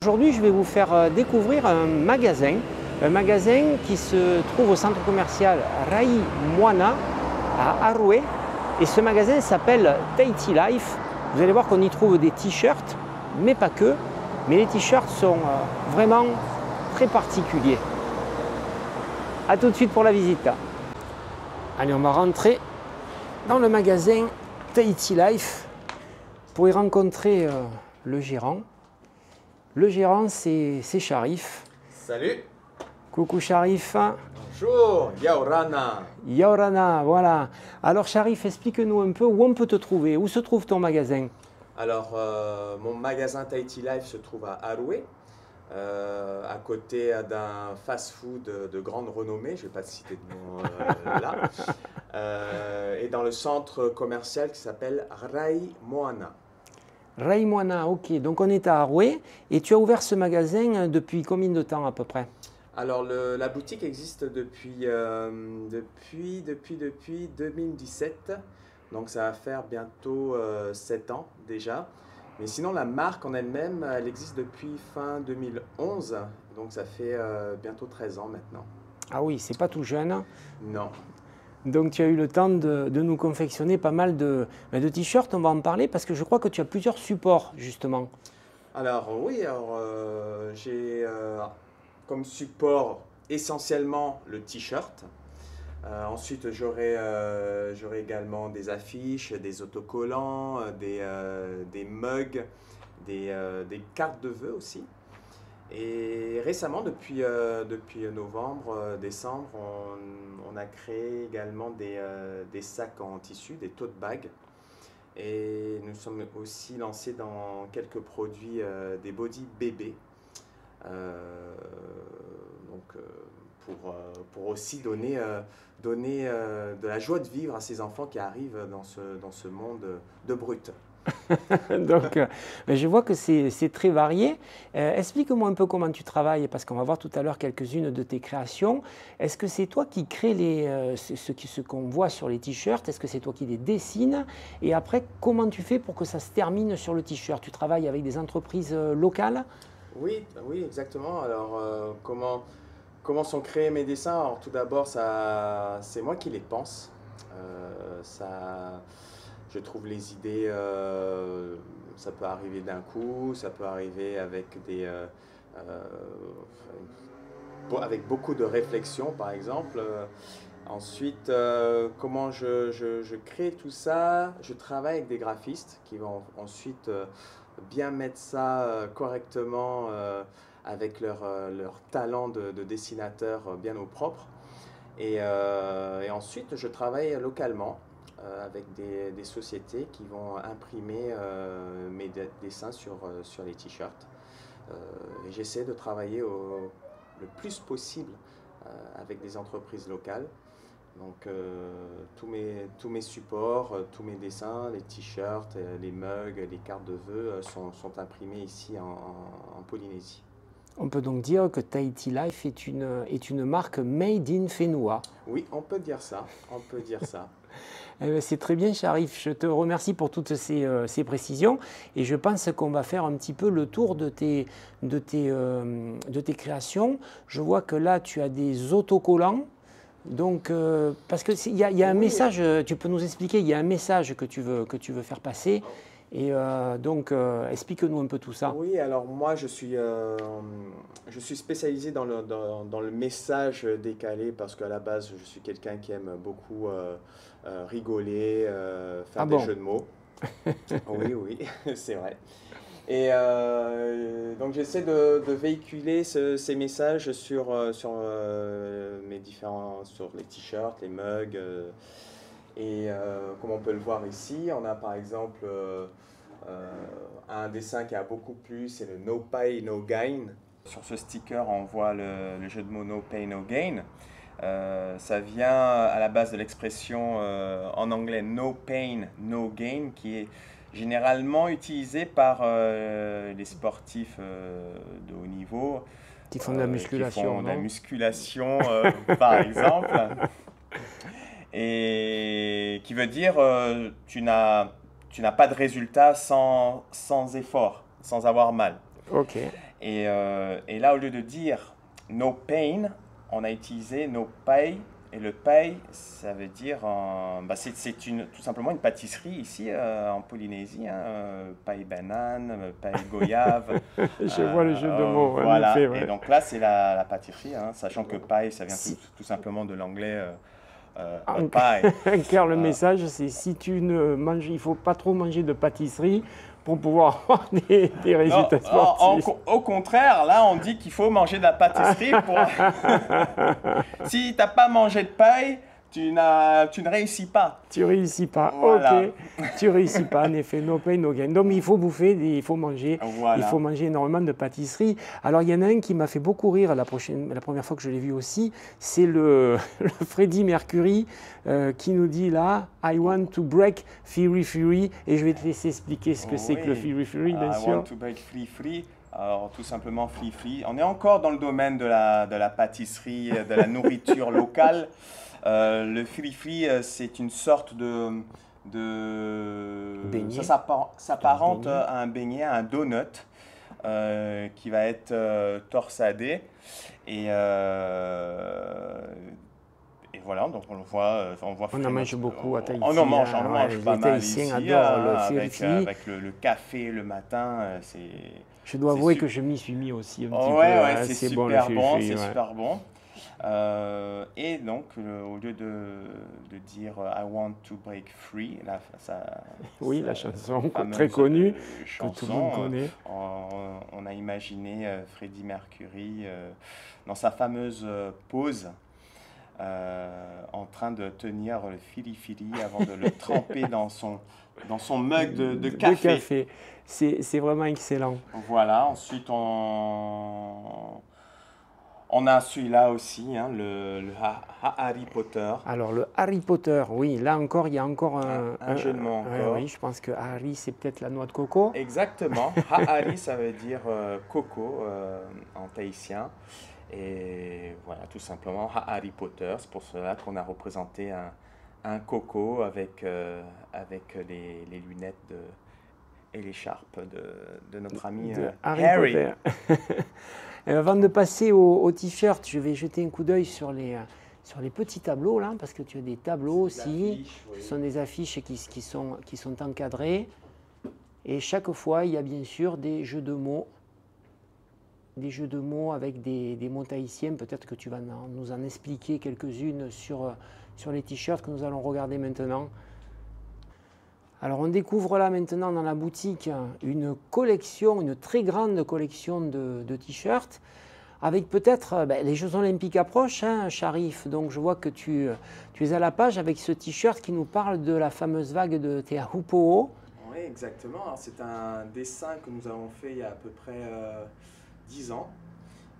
Aujourd'hui, je vais vous faire découvrir un magasin qui se trouve au centre commercial Rai Moana à Arouet. Et ce magasin s'appelle Tahiti Life. Vous allez voir qu'on y trouve des t-shirts, mais pas que. Mais les t-shirts sont vraiment très particuliers. A tout de suite pour la visite. Allez, on va rentrer dans le magasin Tahiti Life pour y rencontrer le gérant. Le gérant, c'est Sharif. Salut. Coucou Sharif. Bonjour, Yaorana. Yaorana, voilà. Alors Sharif, explique-nous un peu où on peut te trouver. Où se trouve ton magasin? Alors, mon magasin Tahiti Life se trouve à Arouet, à côté d'un fast-food de grande renommée, je ne vais pas te citer de nom là, et dans le centre commercial qui s'appelle Rai Moana. Rai Moana, ok. Donc on est à Arouet et tu as ouvert ce magasin depuis combien de temps à peu près? Alors, la boutique existe depuis 2017, donc ça va faire bientôt 7 ans déjà. Mais sinon, la marque en elle-même, elle existe depuis fin 2011, donc ça fait bientôt 13 ans maintenant. Ah oui, c'est pas tout jeune. Non. Donc tu as eu le temps de nous confectionner pas mal de t-shirts, on va en parler parce que je crois que tu as plusieurs supports justement. Alors oui, j'ai comme support essentiellement le t-shirt. Ensuite, j'aurai également des affiches, des autocollants, des mugs, des cartes de vœux aussi. Et récemment, depuis novembre, décembre, on a créé également des sacs en tissu, des tote bags. Et nous sommes aussi lancés dans quelques produits, des body bébés. Pour aussi donner de la joie de vivre à ces enfants qui arrivent dans ce monde de brut. Donc je vois que c'est très varié. Explique-moi un peu comment tu travailles parce qu'on va voir tout à l'heure quelques-unes de tes créations. Est-ce que c'est toi qui crée ce qu'on voit sur les t-shirts? Est-ce que c'est toi qui les dessines? Et après, comment tu fais pour que ça se termine sur le t-shirt? Tu travailles avec des entreprises locales? Oui, oui, exactement. Alors, comment sont créés mes dessins? Alors, tout d'abord, c'est moi qui les pense. Je trouve les idées, ça peut arriver d'un coup, ça peut arriver avec avec beaucoup de réflexion, par exemple. Ensuite, comment je crée tout ça? Je travaille avec des graphistes qui vont ensuite bien mettre ça correctement avec leur talent de dessinateur bien au propre. Et ensuite, je travaille localement avec des sociétés qui vont imprimer mes dessins sur les t-shirts. Et j'essaie de travailler le plus possible avec des entreprises locales. Donc tous mes supports, tous mes dessins, les t-shirts, les mugs, les cartes de vœux sont imprimés ici en Polynésie. On peut donc dire que Tahiti Life est une marque made in Whenua. Oui, on peut dire ça, on peut dire ça. C'est très bien, Sharif. Je te remercie pour toutes ces précisions. Et je pense qu'on va faire un petit peu le tour de tes créations. Je vois que là, tu as des autocollants. Donc, parce qu'il y a un message, tu peux nous expliquer, il y a un message que tu veux faire passer. Et donc, explique-nous un peu tout ça. Oui, alors moi, je suis spécialisé dans le message décalé parce qu'à la base, je suis quelqu'un qui aime beaucoup rigoler, faire des jeux de mots. Oui, oui, c'est vrai. Et donc, j'essaie de véhiculer ces messages sur les t-shirts, les mugs. Et comme on peut le voir ici, on a par exemple un dessin qui a beaucoup plu, c'est le No Pay, No Gain. Sur ce sticker, on voit le jeu de mots No Pay, No Gain. Ça vient à la base de l'expression en anglais No Pain, No Gain, qui est généralement utilisé par les sportifs de haut niveau. Qui font de la musculation. Qui font de la musculation, par exemple. Et qui veut dire tu n'as pas de résultat sans effort, sans avoir mal. Ok. Et là, au lieu de dire no pain, on a utilisé no pay. Et le pay, ça veut dire, c'est tout simplement une pâtisserie ici en Polynésie, hein, paille banane, paille goyave. Je vois le jeu de mots, en Voilà. effet. Ouais. Et donc là, c'est la pâtisserie, hein, sachant que paille, ça vient Si- tout simplement de l'anglais En pie. clair, le message, c'est si tu ne manges, il faut pas trop manger de pâtisserie pour pouvoir avoir des Non, résultats sportifs. au contraire, là, on dit qu'il faut manger de la pâtisserie pour. Si tu n'as pas mangé de paille, tu ne réussis pas. Tu réussis pas. Voilà. Ok, tu réussis pas. En effet, no pain, no gain. Donc il faut bouffer, il faut manger. Voilà. Il faut manger énormément de pâtisserie. Alors il y en a un qui m'a fait beaucoup rire la première fois que je l'ai vu aussi, c'est le Freddie Mercury qui nous dit là, I want to break Fury Fury. Et je vais te laisser expliquer ce que c'est que le Fury Fury, bien I sûr. want to break free. Alors tout simplement free. On est encore dans le domaine de la pâtisserie, de la nourriture locale. Le free, c'est une sorte de Beignet. ça s'apparente Un beignet. à un beignet, à un donut qui va être torsadé. Et voilà, donc on le voit. On en mange beaucoup à Tahiti. On en mange, Les pas mal Tahitiens ici, adorent le avec, firi-firi. avec le café le matin. Je dois c'est avouer su- que je m'y suis mis aussi un petit peu. Ouais, Hein, c'est bon, le super bon, firi-firi, c'est ouais. super bon. Et donc, au lieu de dire I want to break free, là, Oui, la chanson fameuse, très connue, que chanson, tout le monde connaît. on a imaginé Freddie Mercury dans sa fameuse pose. En train de tenir le fili-fili avant de le tremper dans son mug de café. C'est vraiment excellent. Voilà, ensuite on a celui-là aussi, hein, le Harry Potter. Alors le Harry Potter, oui, là encore, il y a encore Un jeu de mots encore. Oui, je pense que Harry, c'est peut-être la noix de coco. Exactement, Harry, ça veut dire coco en tahitien. Et voilà, tout simplement, Harry Potter, c'est pour cela qu'on a représenté un coco avec les lunettes et l'écharpe de notre ami De Harry. Potter. Avant de passer au t-shirt, je vais jeter un coup d'œil sur les petits tableaux, là, parce que tu as des tableaux aussi. Oui. Ce sont des affiches qui sont encadrées. Et chaque fois, il y a bien sûr des jeux de mots. Des jeux de mots avec des mots tahitiens. Peut-être que tu vas nous en expliquer quelques-unes sur les t-shirts que nous allons regarder maintenant. Alors on découvre là maintenant dans la boutique une très grande collection de t-shirts avec peut-être les Jeux Olympiques approchent, hein, Sharif. Donc je vois que tu es à la page avec ce t-shirt qui nous parle de la fameuse vague de Te Ahupo'o. Oui, exactement. Alors, c'est un dessin que nous avons fait il y a à peu près 10 ans.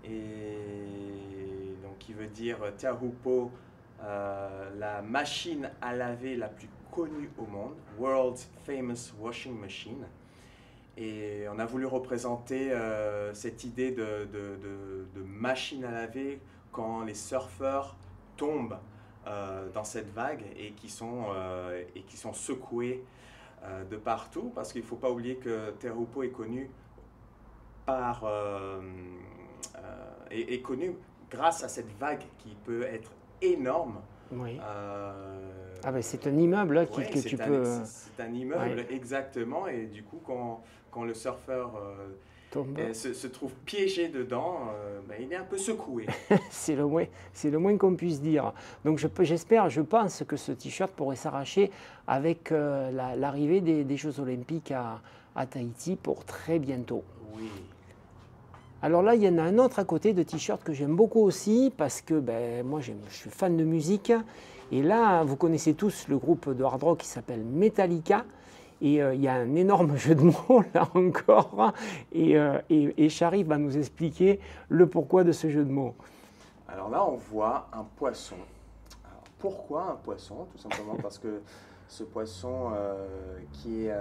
Et donc, qui veut dire Te Ahupo, la machine à laver la plus connue au monde, World's Famous Washing Machine. Et on a voulu représenter cette idée de machine à laver quand les surfeurs tombent dans cette vague et qui sont secoués de partout. Parce qu'il ne faut pas oublier que Te Ahupo est connu est connu grâce à cette vague qui peut être énorme. Oui. C'est un immeuble là, Ouais, que tu peux... C'est un immeuble, Ouais. Exactement. Et du coup, quand le surfeur tombe. se trouve piégé dedans, il est un peu secoué. C'est le moins qu'on puisse dire. Donc je pense que ce t-shirt pourrait s'arracher avec l'arrivée des Jeux Olympiques à Tahiti pour très bientôt. Oui. Alors là, il y en a un autre à côté de t-shirt que j'aime beaucoup aussi parce que moi je suis fan de musique. Et là, vous connaissez tous le groupe de hard rock qui s'appelle Metallica. Et il y a un énorme jeu de mots là encore. Et Sharif va nous expliquer le pourquoi de ce jeu de mots. Alors là, on voit un poisson. Alors, pourquoi un poisson? Tout simplement parce que ce poisson qui est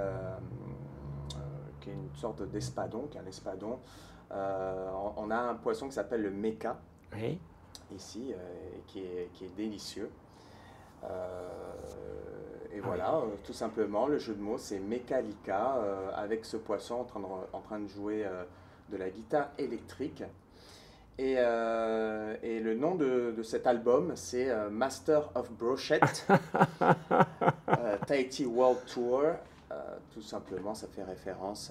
une sorte d'espadon, qui est un espadon, on a un poisson qui s'appelle le meka, Oui. ici, qui est délicieux. Et voilà, tout simplement, le jeu de mots, c'est Mekalika, avec ce poisson en train de jouer de la guitare électrique. Et le nom de cet album, c'est Master of Brochette, Tahiti World Tour. Tout simplement, ça fait référence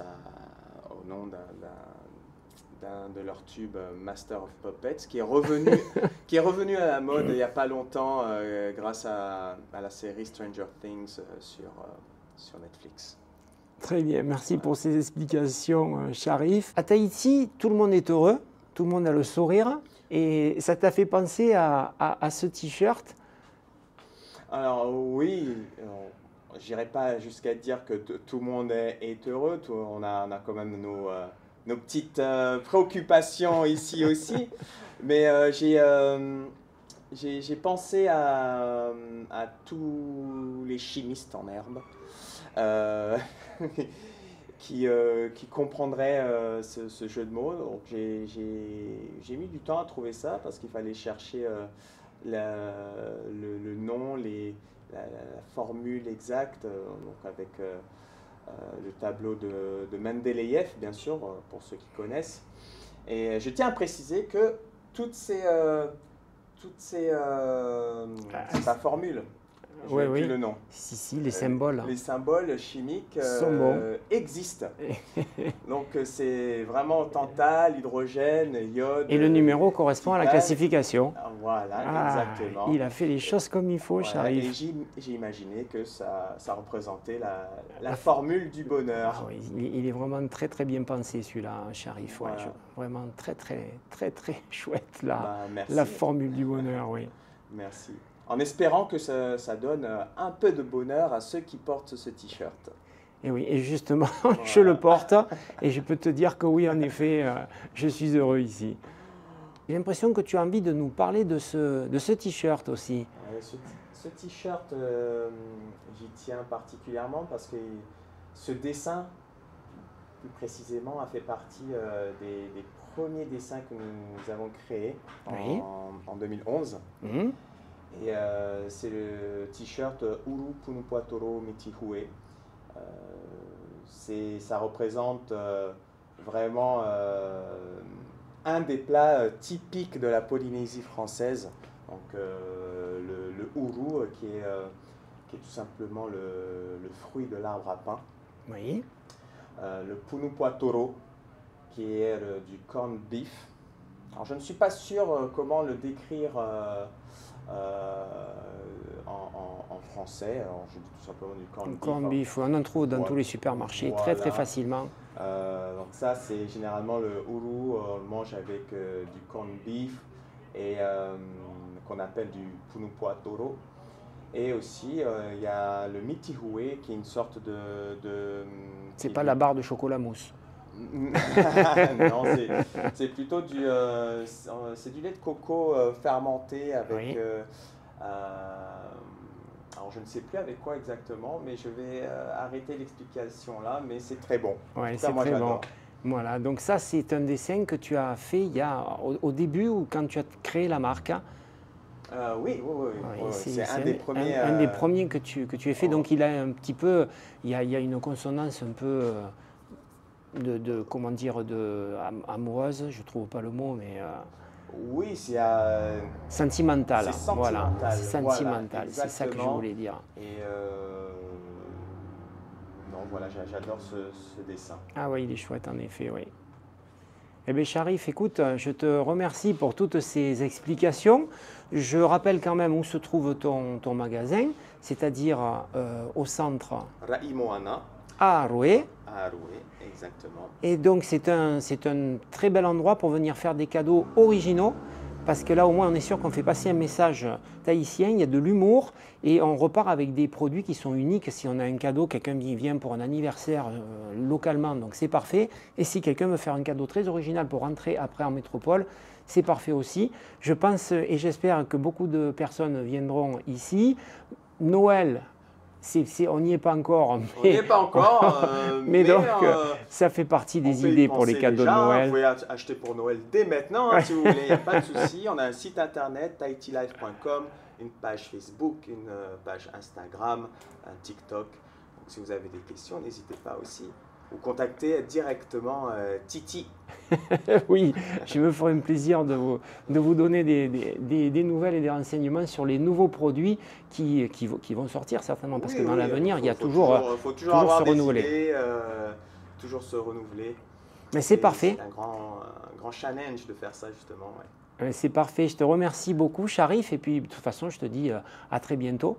au nom de leur tube Master of Puppets, qui est revenu à la mode il n'y a pas longtemps grâce à la série Stranger Things sur Netflix. Très bien, merci pour ces explications, Sharif. À Tahiti, tout le monde est heureux. Tout le monde a le sourire, et ça t'a fait penser à ce t-shirt? Alors oui, je n'irai pas jusqu'à dire que tout le monde est heureux, on a quand même nos petites préoccupations ici aussi, mais j'ai pensé à tous les chimistes en herbe. Qui comprendrait ce jeu de mots. Donc j'ai mis du temps à trouver ça parce qu'il fallait chercher le nom, la formule exacte, donc avec le tableau de Mendeleïev, bien sûr, pour ceux qui connaissent. Et je tiens à préciser que toutes ces c'est pas formule. Oui, oui. Le nom. Si, les symboles. Les symboles chimiques sont bons. Existent. Donc c'est vraiment tantal, hydrogène, iode. Et le numéro correspond à la classification. Voilà, exactement. Il a fait les choses comme il faut, Sharif. Et j'ai imaginé que ça représentait la formule du bonheur. Ah oui, il est vraiment très très bien pensé celui-là, Sharif. Voilà. Vraiment très chouette la formule du bonheur, oui. Merci. En espérant que ça donne un peu de bonheur à ceux qui portent ce t-shirt. Et oui, et justement, voilà. Je le porte et je peux te dire que oui, en effet, je suis heureux ici. J'ai l'impression que tu as envie de nous parler de ce t-shirt aussi. Ce t-shirt, j'y tiens particulièrement parce que ce dessin, plus précisément, a fait partie des premiers dessins que nous avons créés en 2011. Mmh. Et c'est le t-shirt Uru Punupuatoro Mitihue. Ça représente vraiment un des plats typiques de la Polynésie française. Donc le Uru qui est tout simplement le fruit de l'arbre à pain. Oui. Le Punupuatoro qui est du corned beef. Alors je ne suis pas sûr comment le décrire en français. Alors, je dis tout simplement du corned beef. On en trouve dans tous les supermarchés très facilement. Donc ça, c'est généralement le uru, on le mange avec du corned beef et qu'on appelle du punupuatoro. Et aussi, il y a le mitihue qui est une sorte de c'est pas la barre de chocolat mousse. Non, c'est plutôt du lait de coco fermenté avec. Alors je ne sais plus avec quoi exactement, mais je vais arrêter l'explication là, mais c'est très bon. Oui, c'est très bon. Voilà, donc ça c'est un dessin que tu as fait au début ou quand tu as créé la marque. Oui, c'est un des premiers. Un des premiers que tu as fait, donc il a un petit peu, il y a une consonance un peu comment dire, amoureuse, je ne trouve pas le mot, mais... oui, c'est... sentimental, voilà. C'est sentimental, c'est ça que je voulais dire. Et non, voilà, j'adore ce dessin. Ah oui, il est chouette en effet, oui. Eh bien, Sharif, écoute, je te remercie pour toutes ces explications. Je rappelle quand même où se trouve ton magasin, c'est-à-dire au centre... Ra'i Moana. À Aroué. À Aroué, exactement. Et donc, c'est un très bel endroit pour venir faire des cadeaux originaux, parce que là, au moins, on est sûr qu'on fait passer un message tahitien, il y a de l'humour, et on repart avec des produits qui sont uniques. Si on a un cadeau, quelqu'un qui vient pour un anniversaire localement, donc c'est parfait. Et si quelqu'un veut faire un cadeau très original pour rentrer après en métropole, c'est parfait aussi. Je pense et j'espère que beaucoup de personnes viendront ici. Noël, on n'y est pas encore. On n'y est pas encore. mais donc, ça fait partie des idées pour les cadeaux de Noël. Vous pouvez acheter pour Noël dès maintenant, si vous voulez, il n'y a pas de souci. On a un site internet, tahitilife.com, une page Facebook, une page Instagram, un TikTok. Donc, si vous avez des questions, n'hésitez pas aussi. ou contacter directement Titi. Oui, je me ferai un plaisir de vous donner des nouvelles et des renseignements sur les nouveaux produits qui vont sortir certainement, parce que dans l'avenir, il y a toujours avoir se des renouveler. idées, toujours se renouveler. Mais c'est parfait. C'est un grand challenge de faire ça justement. Ouais. C'est parfait. Je te remercie beaucoup, Sharif. Et puis, de toute façon, je te dis à très bientôt.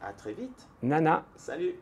À très vite. Nana. Salut.